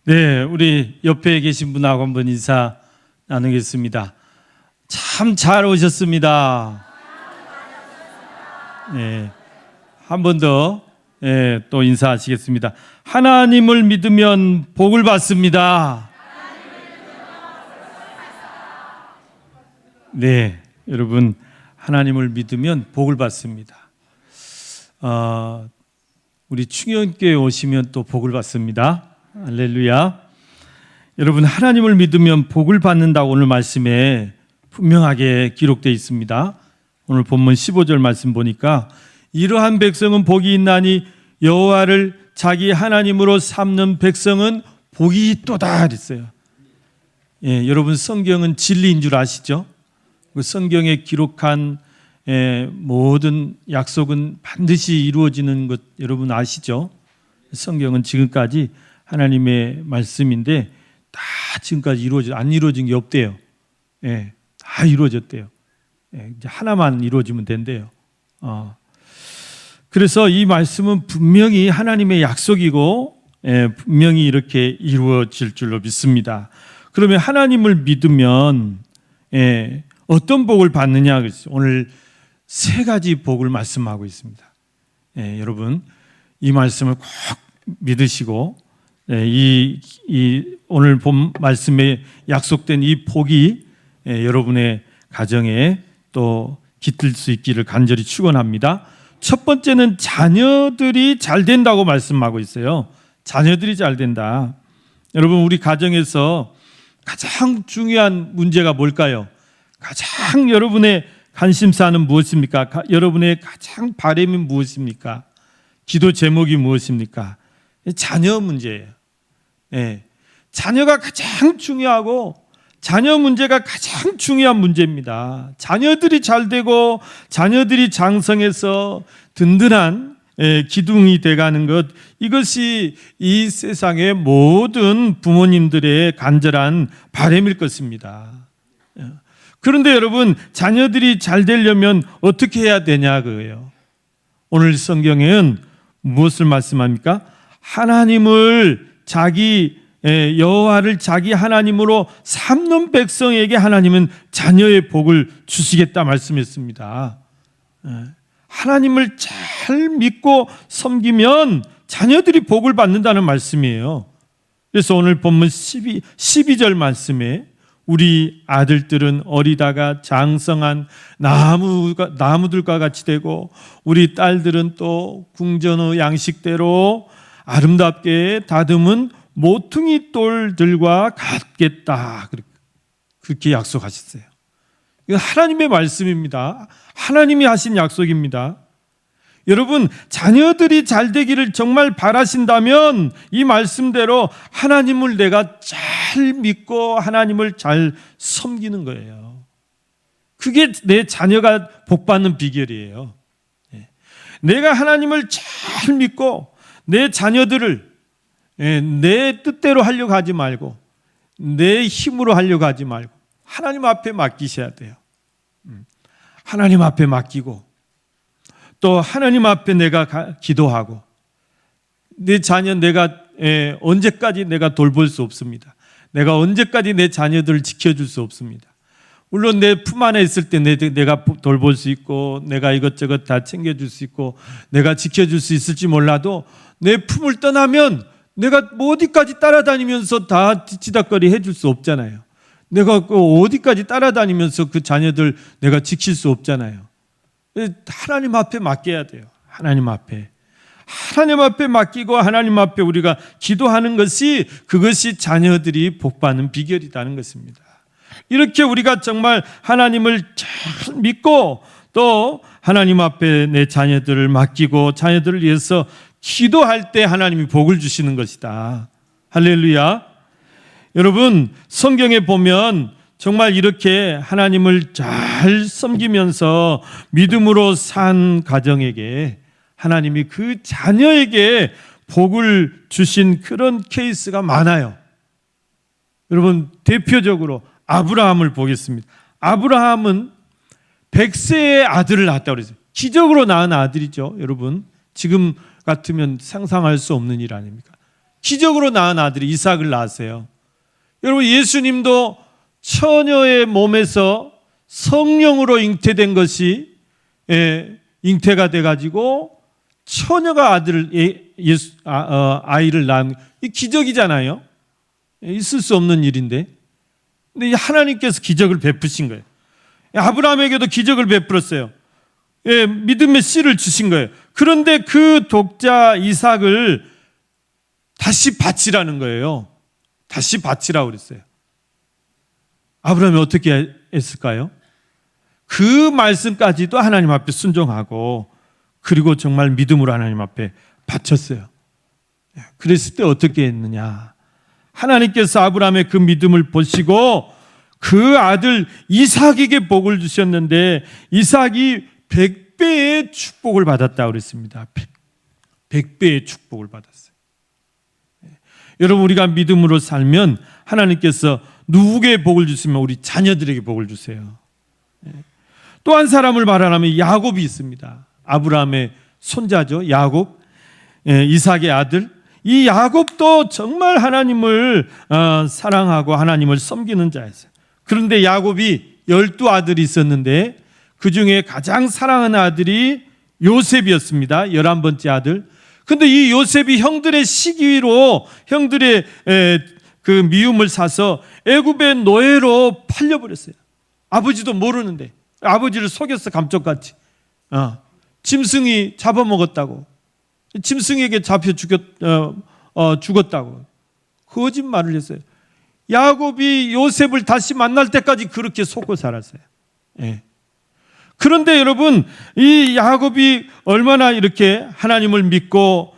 네, 우리 옆에 계신 분하고 한번 인사 나누겠습니다. 참 잘 오셨습니다. 네, 한 번 더 또 인사하시겠습니다. 하나님을 믿으면 복을 받습니다. 네, 여러분 하나님을 믿으면 복을 받습니다. 우리 충현교회 오시면 또 복을 받습니다. 할렐루야. 여러분 하나님을 믿으면 복을 받는다고 오늘 말씀에 분명하게 기록되어 있습니다. 오늘 본문 15절 말씀 보니까 이러한 백성은 복이 있나니 여호와를 자기 하나님으로 삼는 백성은 복이 있도다 그랬어요. 예, 여러분 성경은 진리인 줄 아시죠? 그 성경에 기록한 모든 약속은 반드시 이루어지는 것 여러분 아시죠? 성경은 지금까지 하나님의 말씀인데 다 지금까지 안 이루어진 게 없대요. 예, 다 이루어졌대요. 예, 이제 하나만 이루어지면 된대요. 그래서 이 말씀은 분명히 하나님의 약속이고 분명히 이렇게 이루어질 줄로 믿습니다. 그러면 하나님을 믿으면 어떤 복을 받느냐? 오늘 세 가지 복을 말씀하고 있습니다. 여러분 이 말씀을 꼭 믿으시고 이 오늘 본 말씀에 약속된 이 복이 여러분의 가정에 또 깃들 수 있기를 간절히 축원합니다. 첫 번째는 자녀들이 잘 된다고 말씀하고 있어요. 자녀들이 잘 된다. 여러분 우리 가정에서 가장 중요한 문제가 뭘까요? 가장 여러분의 관심사는 무엇입니까? 여러분의 가장 바람이 무엇입니까? 기도 제목이 무엇입니까? 자녀 문제예요. 예, 자녀가 가장 중요하고 자녀 문제가 가장 중요한 문제입니다. 자녀들이 잘 되고 자녀들이 장성해서 든든한 기둥이 돼가는 것, 이것이 이 세상의 모든 부모님들의 간절한 바람일 것입니다. 그런데 여러분 자녀들이 잘 되려면 어떻게 해야 되냐 그거예요. 오늘 성경에는 무엇을 말씀합니까? 하나님을 여호와를 자기 하나님으로 삼는 백성에게 하나님은 자녀의 복을 주시겠다 말씀했습니다. 하나님을 잘 믿고 섬기면 자녀들이 복을 받는다는 말씀이에요. 그래서 오늘 본문 12절 말씀에 우리 아들들은 어리다가 장성한 나무들과 같이 되고 우리 딸들은 또 궁전의 양식대로 아름답게 다듬은 모퉁이 돌들과 같겠다. 그렇게 약속하셨어요. 이건 하나님의 말씀입니다. 하나님이 하신 약속입니다. 여러분 자녀들이 잘 되기를 정말 바라신다면 이 말씀대로 하나님을 내가 잘 믿고 하나님을 잘 섬기는 거예요. 그게 내 자녀가 복받는 비결이에요. 내가 하나님을 잘 믿고 내 자녀들을 내 뜻대로 하려고 하지 말고 내 힘으로 하려고 하지 말고 하나님 앞에 맡기셔야 돼요. 하나님 앞에 맡기고 또 하나님 앞에 내가 기도하고 내 자녀 내가 언제까지 내가 돌볼 수 없습니다. 내가 언제까지 내 자녀들을 지켜줄 수 없습니다. 물론 내 품 안에 있을 때 내가 돌볼 수 있고 내가 이것저것 다 챙겨줄 수 있고 내가 지켜줄 수 있을지 몰라도 내 품을 떠나면 내가 어디까지 따라다니면서 다 뒤치다거리 해줄 수 없잖아요. 내가 어디까지 따라다니면서 그 자녀들 내가 지킬 수 없잖아요. 하나님 앞에 맡겨야 돼요. 하나님 앞에 맡기고 하나님 앞에 우리가 기도하는 것이 그것이 자녀들이 복받는 비결이라는 것입니다. 이렇게 우리가 정말 하나님을 잘 믿고 또 하나님 앞에 내 자녀들을 맡기고 자녀들을 위해서 기도할 때 하나님이 복을 주시는 것이다. 할렐루야. 여러분 성경에 보면 정말 이렇게 하나님을 잘 섬기면서 믿음으로 산 가정에게 하나님이 그 자녀에게 복을 주신 그런 케이스가 많아요. 여러분 대표적으로 아브라함을 보겠습니다. 아브라함은 100세의 아들을 낳았다고 그랬어요. 기적으로 낳은 아들이죠. 여러분 지금 같으면 상상할 수 없는 일 아닙니까? 기적으로 낳은 아들이 이삭을 낳았어요. 여러분, 예수님도 처녀의 몸에서 성령으로 잉태된 것이 잉태가 돼가지고 처녀가 아이를 낳은, 이 기적이잖아요. 있을 수 없는 일인데, 근데 하나님께서 기적을 베푸신 거예요. 아브라함에게도 기적을 베풀었어요. 믿음의 씨를 주신 거예요. 그런데 그 독자 이삭을 다시 바치라는 거예요. 다시 바치라고 그랬어요. 아브라함이 어떻게 했을까요? 그 말씀까지도 하나님 앞에 순종하고, 그리고 정말 믿음으로 하나님 앞에 바쳤어요. 그랬을 때 어떻게 했느냐? 하나님께서 아브라함의 그 믿음을 보시고 그 아들 이삭에게 복을 주셨는데, 이삭이 100배의 축복을 받았다고 그랬습니다. 100배의 축복을 받았어요. 여러분, 우리가 믿음으로 살면 하나님께서 누구에게 복을 주시면 우리 자녀들에게 복을 주세요. 또 한 사람을 말하자면 야곱이 있습니다. 아브라함의 손자죠. 야곱, 이삭의 아들. 이 야곱도 정말 하나님을 사랑하고 하나님을 섬기는 자였어요. 그런데 야곱이 12아들이 있었는데 그 중에 가장 사랑하는 아들이 요셉이었습니다. 11번째 아들. 근데 이 요셉이 형들의 시기로 형들의 그 미움을 사서 애굽의 노예로 팔려버렸어요. 아버지도 모르는데, 아버지를 속였어, 감쪽같이. 짐승이 잡아먹었다고, 짐승에게 잡혀 죽었다고 거짓말을 했어요. 야곱이 요셉을 다시 만날 때까지 그렇게 속고 살았어요. 그런데 여러분, 이 야곱이 얼마나 이렇게 하나님을 믿고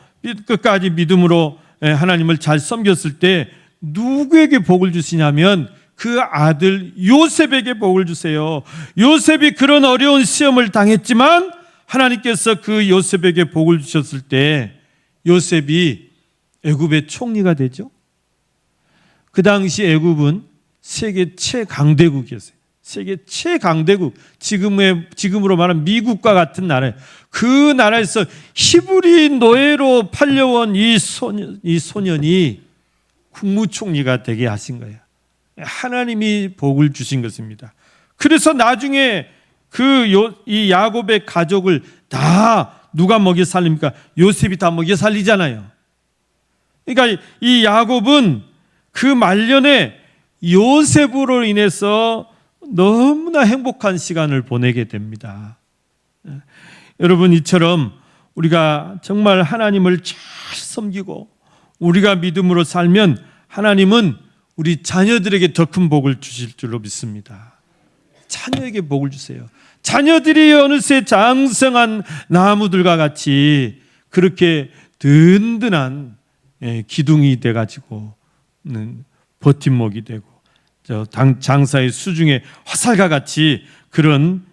끝까지 믿음으로 하나님을 잘 섬겼을 때 누구에게 복을 주시냐면 그 아들 요셉에게 복을 주세요. 요셉이 그런 어려운 시험을 당했지만 하나님께서 그 요셉에게 복을 주셨을 때 요셉이 애굽의 총리가 되죠. 그 당시 애굽은 세계 최강대국이었어요. 세계 최강대국, 지금으로 말하면 미국과 같은 나라예요. 그 나라에서 히브리 노예로 팔려온 이 소년이 국무총리가 되게 하신 거예요. 하나님이 복을 주신 것입니다. 그래서 나중에 이 야곱의 가족을 다 누가 먹여 살립니까? 요셉이 다 먹여 살리잖아요. 그러니까 이 야곱은 그 말년에 요셉으로 인해서 너무나 행복한 시간을 보내게 됩니다. 여러분, 이처럼 우리가 정말 하나님을 잘 섬기고 우리가 믿음으로 살면 하나님은 우리 자녀들에게 더 큰 복을 주실 줄로 믿습니다. 자녀에게 복을 주세요. 자녀들이 어느새 장성한 나무들과 같이 그렇게 든든한 기둥이 돼가지고 버팀목이 되고 장사의 수중에 화살과 같이 그런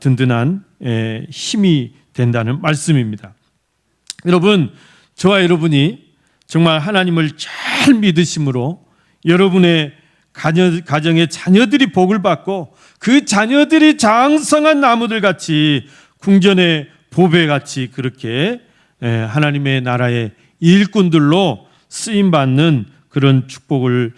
든든한 힘이 된다는 말씀입니다. 여러분, 저와 여러분이 정말 하나님을 잘 믿으심으로 여러분의 가정의 자녀들이 복을 받고 그 자녀들이 장성한 나무들 같이 궁전의 보배 같이 그렇게 하나님의 나라의 일꾼들로 쓰임 받는 그런 축복을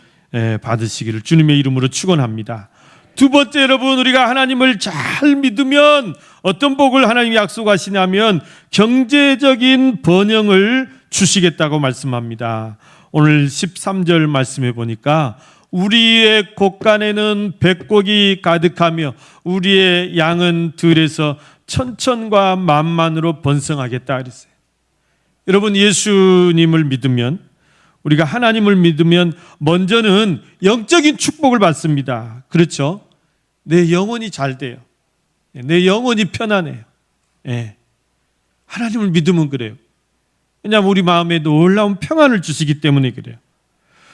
받으시기를 주님의 이름으로 축원합니다. 두 번째, 여러분, 우리가 하나님을 잘 믿으면 어떤 복을 하나님이 약속하시냐면 경제적인 번영을 주시겠다고 말씀합니다. 오늘 13절 말씀해 보니까 우리의 곳간에는 백곡이 가득하며 우리의 양은 들에서 천천과 만만으로 번성하겠다 그랬어요. 여러분, 예수님을 믿으면, 우리가 하나님을 믿으면 먼저는 영적인 축복을 받습니다. 그렇죠? 내 영혼이 잘 돼요. 내 영혼이 편안해요. 하나님을 믿으면 그래요. 왜냐하면 우리 마음에 놀라운 평안을 주시기 때문에 그래요.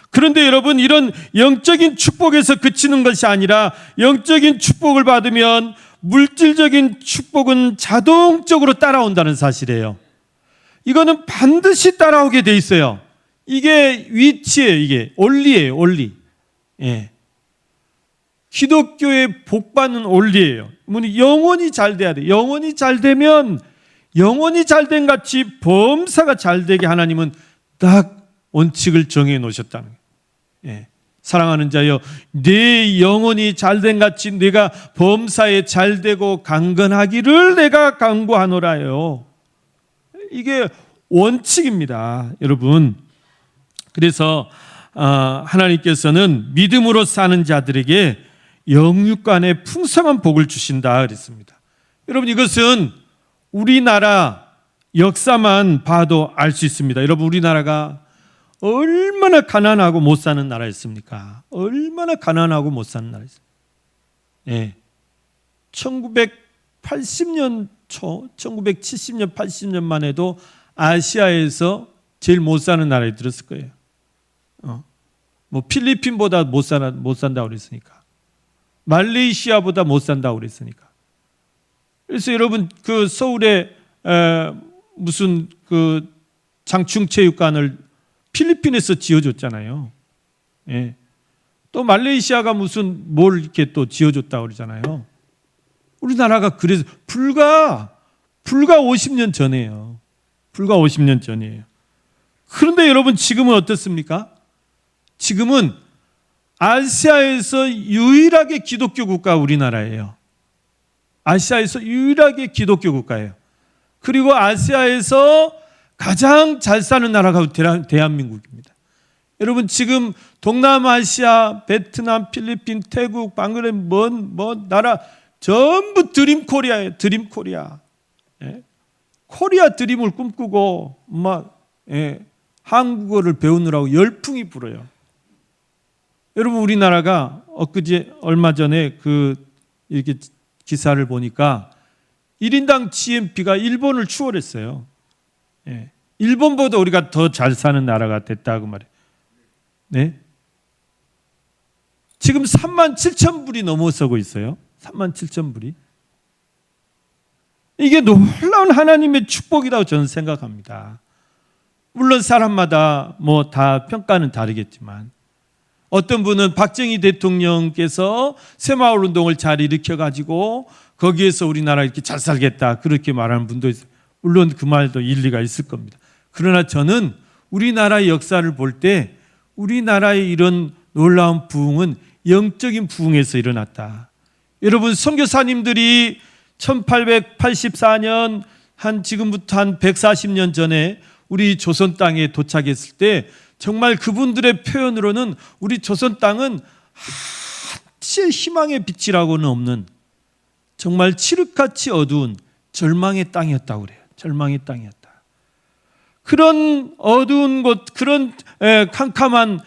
그런데 여러분, 이런 영적인 축복에서 그치는 것이 아니라 영적인 축복을 받으면 물질적인 축복은 자동적으로 따라온다는 사실이에요. 이거는 반드시 따라오게 돼 있어요. 이게 위치예요. 이게 원리예요. 원리. 기독교의 복받는 원리예요. 영혼이 잘 돼야 돼. 영혼이 잘 되면 영혼이 잘된 같이 범사가 잘 되게 하나님은 딱 원칙을 정해 놓으셨다는 거예요. 예. 사랑하는 자여, 내 영혼이 잘된 같이 내가 범사에 잘되고 강건하기를 내가 간구하노라요. 이게 원칙입니다, 여러분. 그래서 하나님께서는 믿음으로 사는 자들에게 영육간의 풍성한 복을 주신다 그랬습니다. 여러분, 이것은 우리나라 역사만 봐도 알 수 있습니다. 여러분, 우리나라가 얼마나 가난하고 못 사는 나라였습니까? 얼마나 가난하고 못 사는 나라였습니까? 예. 1980년 초, 1970년, 80년만 해도 아시아에서 제일 못 사는 나라에 들었을 거예요. 뭐 필리핀보다 못 산다고 그랬으니까. 말레이시아보다 못 산다고 그랬으니까. 그래서 여러분, 그 서울에 무슨 그 장충체육관을 필리핀에서 지어줬잖아요. 예. 또 말레이시아가 무슨 뭘 이렇게 또 지어줬다고 그러잖아요. 우리나라가 그래서 불과 50년 전이에요. 불과 50년 전이에요. 그런데 여러분, 지금은 어떻습니까? 지금은 아시아에서 유일하게 기독교 국가 우리나라예요. 아시아에서 유일하게 기독교 국가예요. 그리고 아시아에서 가장 잘 사는 나라가 대한민국입니다. 여러분, 지금 동남아시아, 베트남, 필리핀, 태국, 방글라데시 먼 나라 전부 드림 코리아예요. 드림 코리아. 예? 코리아 드림을 꿈꾸고 한국어를 배우느라고 열풍이 불어요. 여러분, 우리나라가 얼마 전에 이렇게 기사를 보니까 1인당 GNP가 일본을 추월했어요. 예. 일본보다 우리가 더 잘 사는 나라가 됐다고 말해요. 네? 지금 37,000불이 넘어서고 있어요. 37,000불이. 이게 놀라운 하나님의 축복이라고 저는 생각합니다. 물론 사람마다 뭐 다 평가는 다르겠지만, 어떤 분은 박정희 대통령께서 새마을 운동을 잘 일으켜가지고 거기에서 우리나라 이렇게 잘 살겠다 그렇게 말하는 분도 있어요. 물론 그 말도 일리가 있을 겁니다. 그러나 저는 우리나라의 역사를 볼 때 우리나라의 이런 놀라운 부흥은 영적인 부흥에서 일어났다. 여러분, 선교사님들이 1884년 지금부터 한 140년 전에 우리 조선 땅에 도착했을 때 정말 그분들의 표현으로는 우리 조선 땅은 한치의 희망의 빛이라고는 없는 정말 칠흑같이 어두운 절망의 땅이었다고 그래요. 절망의 땅이었다. 그런 어두운 곳, 그런 캄캄한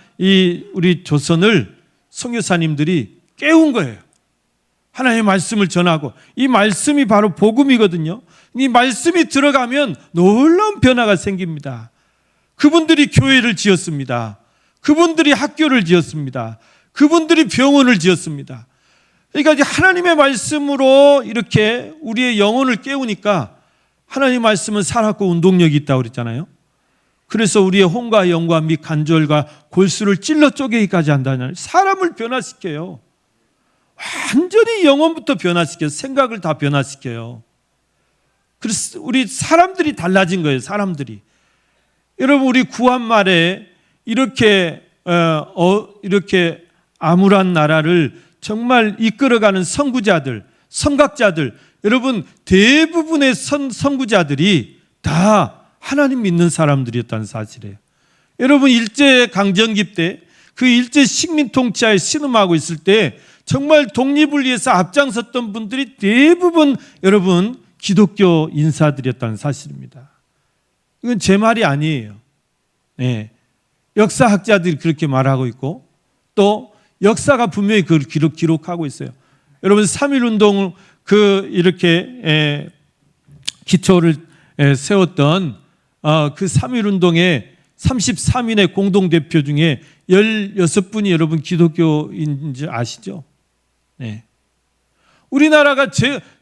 우리 조선을 선교사님들이 깨운 거예요. 하나님의 말씀을 전하고, 이 말씀이 바로 복음이거든요. 이 말씀이 들어가면 놀라운 변화가 생깁니다. 그분들이 교회를 지었습니다. 그분들이 학교를 지었습니다. 그분들이 병원을 지었습니다. 그러니까 하나님의 말씀으로 이렇게 우리의 영혼을 깨우니까 하나님의 말씀은 살았고 운동력이 있다고 그랬잖아요. 그래서 우리의 혼과 영과 및 관절과 골수를 찔러 쪼개기까지 한다는, 사람을 변화시켜요. 완전히 영혼부터 변화시켜요. 생각을 다 변화시켜요. 그래서 우리 사람들이 달라진 거예요. 사람들이. 여러분, 우리 구한말에 이렇게 암울한 나라를 정말 이끌어가는 선구자들, 선각자들, 여러분 대부분의 선구자들이 다 하나님 믿는 사람들이었다는 사실이에요. 여러분, 일제강점기 때 그 일제 식민 통치하에 신음하고 있을 때 정말 독립을 위해서 앞장섰던 분들이 대부분 여러분 기독교 인사들이었다는 사실입니다. 이건 제 말이 아니에요. 네. 역사학자들이 그렇게 말하고 있고 또 역사가 분명히 그걸 기록하고 있어요. 여러분, 3.1운동 이렇게 기초를 세웠던 그 3.1운동의 33인의 공동대표 중에 16분이 여러분 기독교인지 아시죠? 네. 우리나라가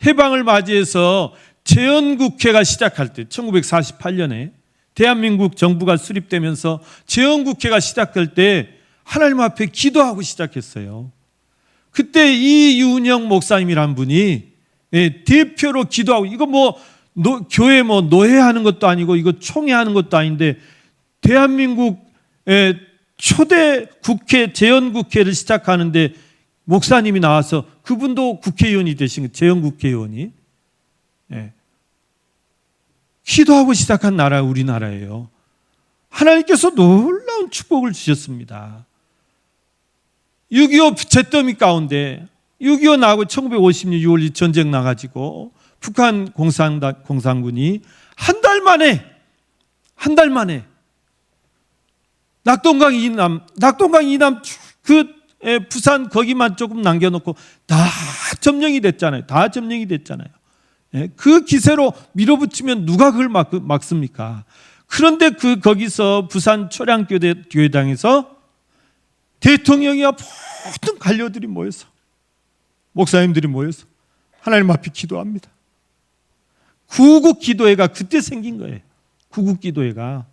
해방을 맞이해서 재헌국회가 시작할 때 1948년에 대한민국 정부가 수립되면서 재헌국회가 시작할 때 하나님 앞에 기도하고 시작했어요. 그때 이윤영 목사님이란 분이 대표로 기도하고, 이거 뭐 교회 뭐 노회하는 것도 아니고 이거 총회하는 것도 아닌데 대한민국의 초대 국회, 재연국회를 시작하는데 목사님이 나와서, 그분도 국회의원이 되신 거예요. 재연국회의원이. 예. 기도하고 시작한 나라, 우리나라예요. 하나님께서 놀라운 축복을 주셨습니다. 6.25 잿더미 가운데 6.25 나고 1956 6월 전쟁 나가지고 북한 공산군이 한 달 만에 낙동강 이남 그 부산 거기만 조금 남겨놓고 다 점령이 됐잖아요. 그 기세로 밀어붙이면 누가 그걸 막습니까? 그런데 거기서 부산 초량교회당에서 대통령이야 모든 관료들이 모여서, 목사님들이 모여서 하나님 앞에 기도합니다. 구국 기도회가 그때 생긴 거예요. 구국 기도회가.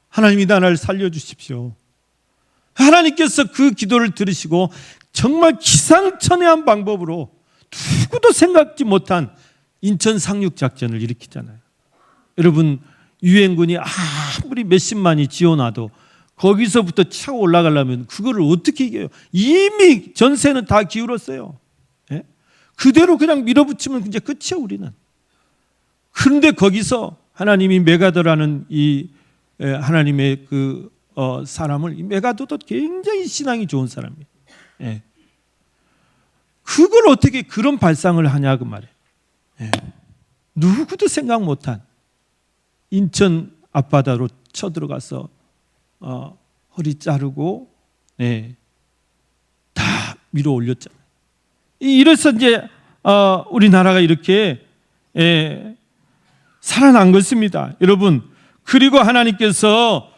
하나님 이 나라를 살려주십시오. 하나님께서 그 기도를 들으시고 정말 기상천외한 방법으로 누구도 생각지 못한 인천 상륙작전을 일으키잖아요. 여러분, 유엔군이 아무리 몇십만이 지어놔도 거기서부터 차고 올라가려면 그거를 어떻게 이겨요? 이미 전세는 다 기울었어요. 예? 그대로 그냥 밀어붙이면 이제 끝이에요, 우리는. 그런데 거기서 하나님이 메가더라는 이 하나님의 사람을, 이 메가더도 굉장히 신앙이 좋은 사람이에요. 예. 그걸 어떻게 그런 발상을 하냐 그 말이에요. 예. 누구도 생각 못한 인천 앞바다로 쳐들어가서 허리 자르고 다 밀어 올렸잖아요. 이래서 이제 우리나라가 이렇게 살아난 것입니다. 여러분, 그리고 하나님께서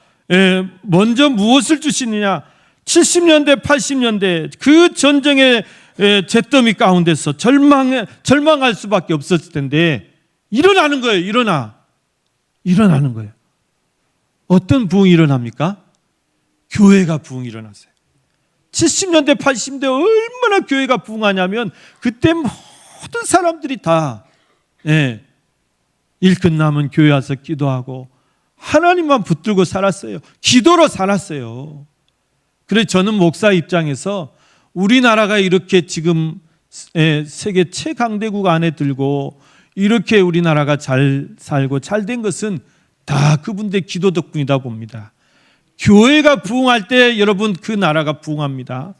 먼저 무엇을 주시느냐? 70년대 80년대 그 전쟁의 잿더미 가운데서 절망할 수밖에 없었을 텐데 일어나는 거예요. 일어나는 거예요. 어떤 부흥이 일어납니까? 교회가 부흥이 일어났어요. 70년대 80년대 얼마나 교회가 부흥하냐면 그때 모든 사람들이 다 일 끝나면 교회 와서 기도하고 하나님만 붙들고 살았어요. 기도로 살았어요. 그래서 저는 목사 입장에서 우리나라가 이렇게 지금 세계 최강대국 안에 들고 이렇게 우리나라가 잘 살고 잘 된 것은 다 그분들의 기도 덕분이다 봅니다. 교회가 부흥할 때 여러분 그 나라가 부흥합니다.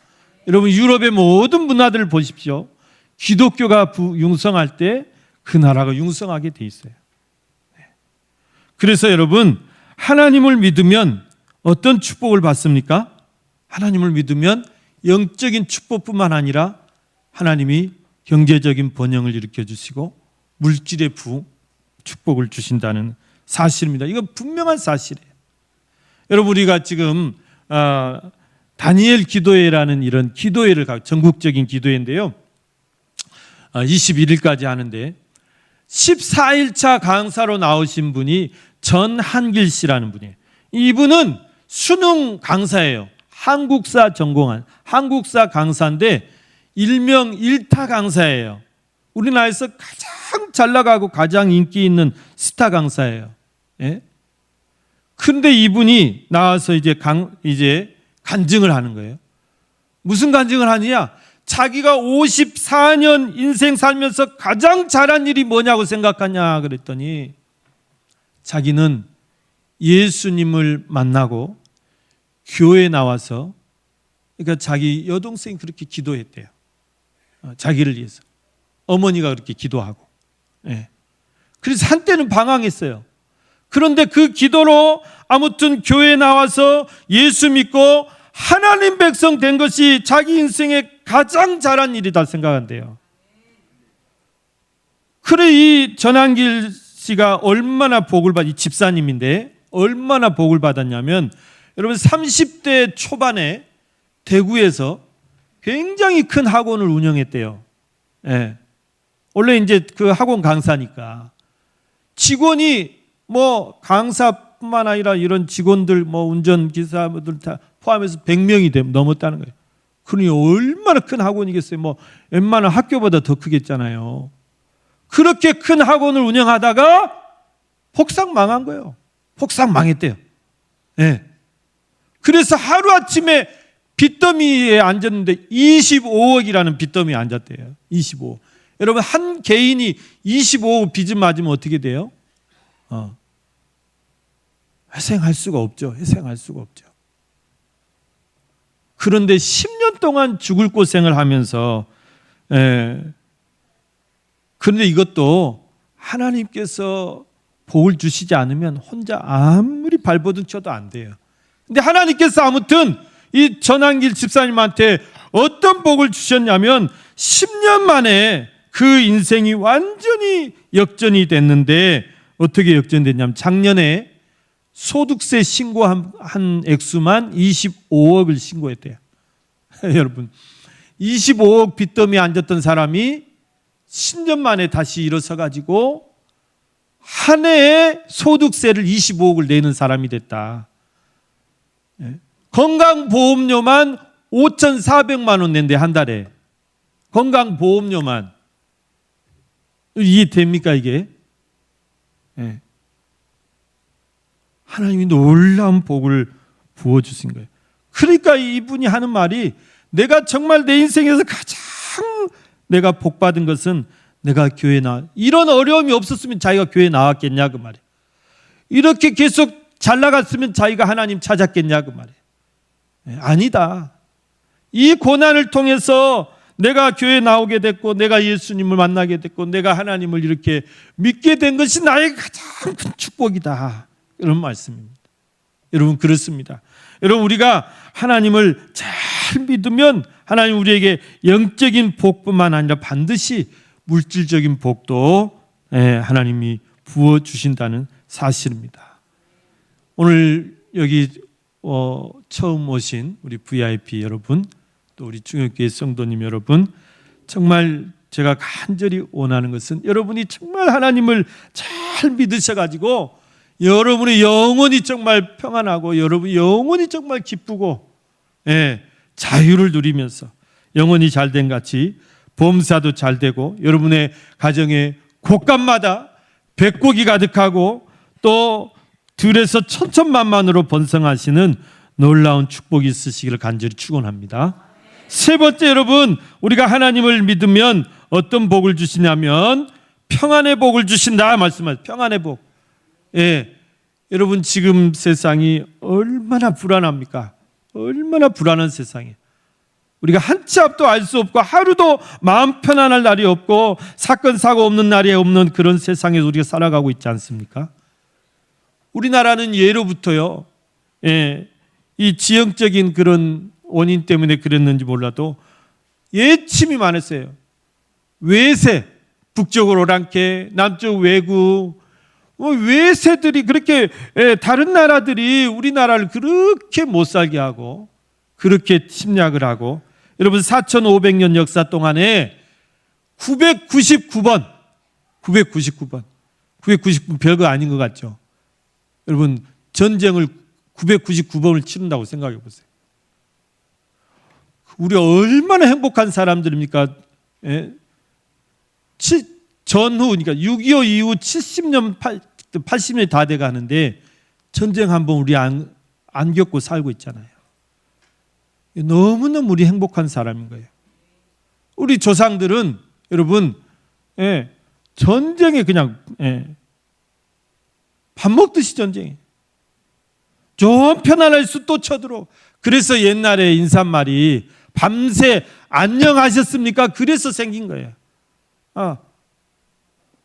여러분 유럽의 모든 문화들을 보십시오. 기독교가 융성할 때 그 나라가 융성하게 돼 있어요. 그래서 여러분 하나님을 믿으면 어떤 축복을 받습니까? 하나님을 믿으면 영적인 축복뿐만 아니라 하나님이 경제적인 번영을 일으켜 주시고 물질의 축복을 주신다는 사실입니다. 이건 분명한 사실이에요. 여러분 우리가 지금 다니엘 기도회라는 이런 기도회를 전국적인 기도회인데요. 21일까지 하는데 14일차 강사로 나오신 분이 전한길 씨라는 분이에요. 이분은 수능 강사예요. 한국사 전공한 한국사 강사인데 일명 일타 강사예요. 우리나라에서 가장 잘 나가고 가장 인기 있는 스타 강사예요. 예? 그런데 이분이 나와서 이제 간증을 하는 거예요. 무슨 간증을 하느냐? 자기가 54년 인생 살면서 가장 잘한 일이 뭐냐고 생각하냐 그랬더니 자기는 예수님을 만나고 교회에 나와서, 그러니까 자기 여동생이 그렇게 기도했대요. 자기를 위해서. 어머니가 그렇게 기도하고. 예. 그래서 한때는 방황했어요. 그런데 그 기도로 아무튼 교회에 나와서 예수 믿고 하나님 백성 된 것이 자기 인생의 가장 잘한 일이다 생각한대요. 그래 이 전한길 씨가 얼마나 복을 이 집사님인데 얼마나 복을 받았냐면 여러분 30대 초반에 대구에서 굉장히 큰 학원을 운영했대요. 예. 원래 이제 그 학원 강사니까 직원이 뭐 강사뿐만 아니라 이런 직원들 뭐 운전기사들 다 포함해서 100명이 넘었다는 거예요. 그러니 얼마나 큰 학원이겠어요. 뭐 웬만한 학교보다 더 크겠잖아요. 그렇게 큰 학원을 운영하다가 폭삭 망한 거예요. 폭삭 망했대요. 예. 그래서 하루아침에 빚더미에 앉았는데 25억이라는 빚더미에 앉았대요. 25억. 여러분, 한 개인이 25억 빚을 맞으면 어떻게 돼요? 회생할 수가 없죠. 회생할 수가 없죠. 그런데 10년 동안 죽을 고생을 하면서, 그런데 이것도 하나님께서 복을 주시지 않으면 혼자 아무리 발버둥 쳐도 안 돼요. 근데 하나님께서 아무튼 이 전한길 집사님한테 어떤 복을 주셨냐면 10년 만에 그 인생이 완전히 역전이 됐는데, 어떻게 역전됐냐면 작년에 소득세 신고한 액수만 25억을 신고했대요. 여러분, 25억 빚더미에 앉았던 사람이 10년 만에 다시 일어서 가지고 한 해에 소득세를 25억을 내는 사람이 됐다. 건강보험료만 5,400만 원 낸대, 한 달에. 건강보험료만. 이해됩니까 이게? 하나님이 놀라운 복을 부어주신 거예요. 그러니까 이분이 하는 말이, 내가 정말 내 인생에서 가장 내가 복받은 것은 내가 교회에 나와. 이런 어려움이 없었으면 자기가 교회에 나왔겠냐 그 말이에요. 이렇게 계속 잘 나갔으면 자기가 하나님 찾았겠냐 그 말이에요. 아니다. 이 고난을 통해서 내가 교회에 나오게 됐고, 내가 예수님을 만나게 됐고, 내가 하나님을 이렇게 믿게 된 것이 나의 가장 큰 축복이다. 이런 말씀입니다. 여러분, 그렇습니다. 여러분, 우리가 하나님을 잘 믿으면 하나님 우리에게 영적인 복뿐만 아니라 반드시 물질적인 복도 하나님이 부어주신다는 사실입니다. 오늘 여기 처음 오신 우리 VIP 여러분, 또 우리 중역교회 성도님 여러분, 정말 제가 간절히 원하는 것은 여러분이 정말 하나님을 잘 믿으셔가지고 여러분의 영혼이 정말 평안하고 여러분이 영혼이 정말 기쁘고 자유를 누리면서 영혼이 잘된 같이 범사도 잘 되고 여러분의 가정에 곳간마다 백곡이 가득하고 또 들에서 천천만만으로 번성하시는 놀라운 축복이 있으시기를 간절히 축원합니다. 세 번째, 여러분, 우리가 하나님을 믿으면 어떤 복을 주시냐면 평안의 복을 주신다 말씀하세요. 평안의 복. 여러분, 지금 세상이 얼마나 불안합니까? 얼마나 불안한 세상이에요. 우리가 한 치 앞도 알 수 없고 하루도 마음 편안할 날이 없고 사건 사고 없는 날이 없는 그런 세상에서 우리가 살아가고 있지 않습니까? 우리나라는 예로부터요, 이 지형적인 그런 원인 때문에 그랬는지 몰라도 예침이 많았어요. 외세, 북쪽 오랑캐, 남쪽 왜구, 외세들이 그렇게, 다른 나라들이 우리나라를 그렇게 못 살게 하고 그렇게 침략을 하고, 여러분 4,500년 역사 동안에 999번 별거 아닌 것 같죠? 여러분, 전쟁을 999번을 치른다고 생각해 보세요. 우리 얼마나 행복한 사람들입니까? 전후, 그러니까 6.25 이후 70년, 80년이 다 돼 가는데 전쟁 한번 우리 안 겪고 살고 있잖아요. 너무너무 우리 행복한 사람인 거예요. 우리 조상들은 여러분, 전쟁에 그냥 밥 먹듯이 전쟁이. 좀 편안할 수 또 쳐들어. 그래서 옛날에 인사말이 밤새 안녕하셨습니까? 그래서 생긴 거예요.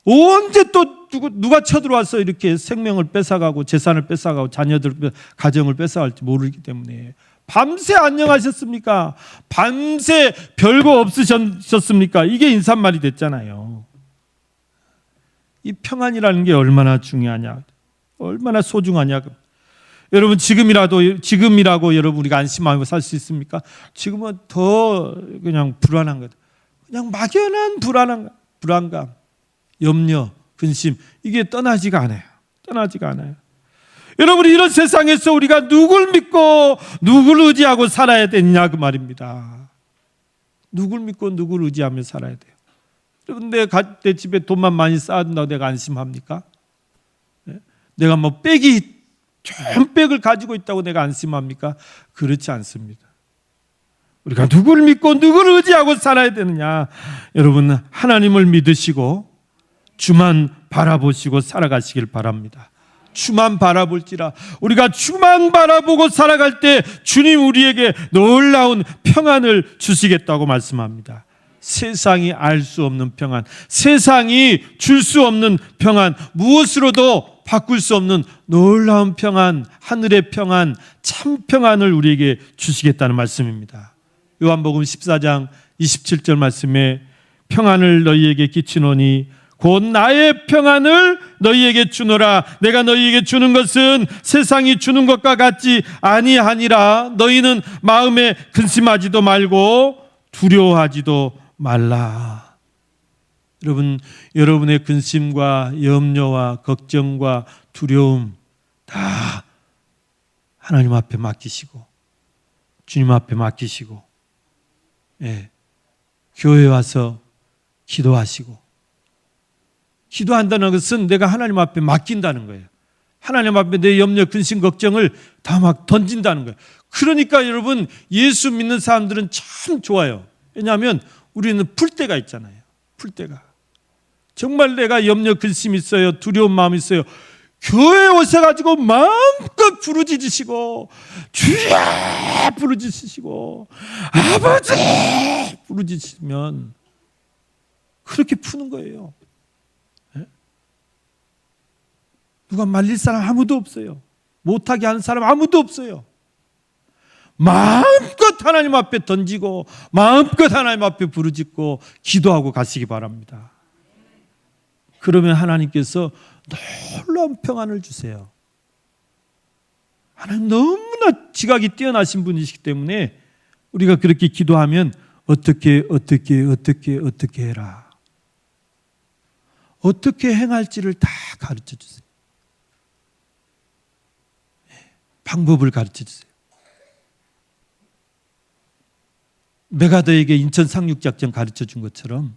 언제 또 누가 쳐들어와서 이렇게 생명을 뺏어가고 재산을 뺏어가고 자녀들 가정을 뺏어갈지 모르기 때문에 밤새 안녕하셨습니까? 밤새 별거 없으셨습니까? 이게 인사말이 됐잖아요. 이 평안이라는 게 얼마나 중요하냐, 얼마나 소중하냐. 여러분, 지금이라고 여러분 우리가 안심하고 살 수 있습니까? 지금은 더 그냥 불안한 것, 그냥 막연한 불안감, 염려, 근심, 이게 떠나지가 않아요. 여러분, 이런 세상에서 우리가 누굴 믿고 누굴 의지하고 살아야 되냐 그 말입니다. 누굴 믿고 누굴 의지하며 살아야 돼요. 여러분, 내 집에 돈만 많이 쌓아둔다고 내가 안심합니까? 내가 뭐 빼기 좋은 백을 가지고 있다고 내가 안심합니까? 그렇지 않습니다. 우리가 누구를 믿고 누구를 의지하고 살아야 되느냐? 여러분, 하나님을 믿으시고 주만 바라보시고 살아가시길 바랍니다. 주만 바라볼지라. 우리가 주만 바라보고 살아갈 때 주님 우리에게 놀라운 평안을 주시겠다고 말씀합니다. 세상이 알 수 없는 평안, 세상이 줄 수 없는 평안, 무엇으로도 바꿀 수 없는 놀라운 평안, 하늘의 평안, 참 평안을 우리에게 주시겠다는 말씀입니다. 요한복음 14장 27절 말씀에 평안을 너희에게 끼치노니 곧 나의 평안을 너희에게 주노라. 내가 너희에게 주는 것은 세상이 주는 것과 같지 아니하니라. 너희는 마음에 근심하지도 말고 두려워하지도 말라. 여러분, 여러분의 근심과 염려와 걱정과 두려움 다 하나님 앞에 맡기시고 주님 앞에 맡기시고, 교회에 와서 기도하시고, 기도한다는 것은 내가 하나님 앞에 맡긴다는 거예요. 하나님 앞에 내 염려, 근심, 걱정을 다 막 던진다는 거예요. 그러니까 여러분, 예수 믿는 사람들은 참 좋아요. 왜냐하면 우리는 풀 때가 있잖아요. 풀 때가. 정말 내가 염려, 근심 있어요. 두려운 마음 있어요. 교회에 오셔가지고 마음껏 부르짖으시고, 주여 부르짖으시고, 아버지 부르짖으시면 그렇게 푸는 거예요. 누가 말릴 사람 아무도 없어요. 못하게 하는 사람 아무도 없어요. 마음껏 하나님 앞에 던지고 마음껏 하나님 앞에 부르짖고 기도하고 가시기 바랍니다. 그러면 하나님께서 놀라운 평안을 주세요. 하나님 너무나 지각이 뛰어나신 분이시기 때문에 우리가 그렇게 기도하면 어떻게 해라, 어떻게 행할지를 다 가르쳐 주세요. 방법을 가르쳐 주세요. 메가더에게 인천 상륙작전 가르쳐 준 것처럼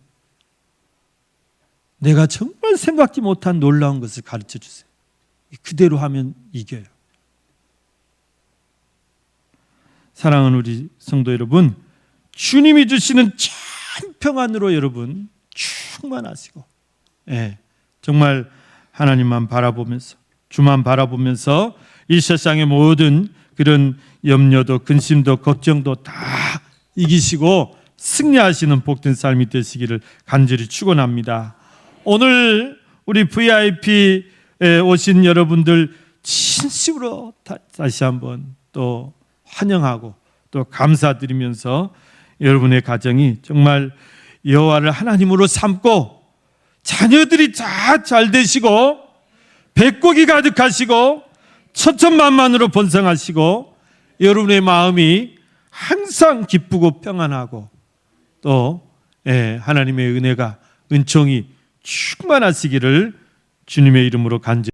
내가 정말 생각지 못한 놀라운 것을 가르쳐 주세요. 그대로 하면 이겨요. 사랑하는 우리 성도 여러분, 주님이 주시는 참 평안으로 여러분 충만하시고, 정말 하나님만 바라보면서, 주만 바라보면서 이 세상의 모든 그런 염려도 근심도 걱정도 다 이기시고 승리하시는 복된 삶이 되시기를 간절히 축원합니다. 오늘 우리 VIP에 오신 여러분들 진심으로 다시 한번 또 환영하고 또 감사드리면서 여러분의 가정이 정말 여호와를 하나님으로 삼고 자녀들이 다 잘 되시고 백국이 가득하시고 천천만만으로 번성하시고 여러분의 마음이 항상 기쁘고 평안하고 또 하나님의 은혜가 은총이 충만하시기를 주님의 이름으로 간절히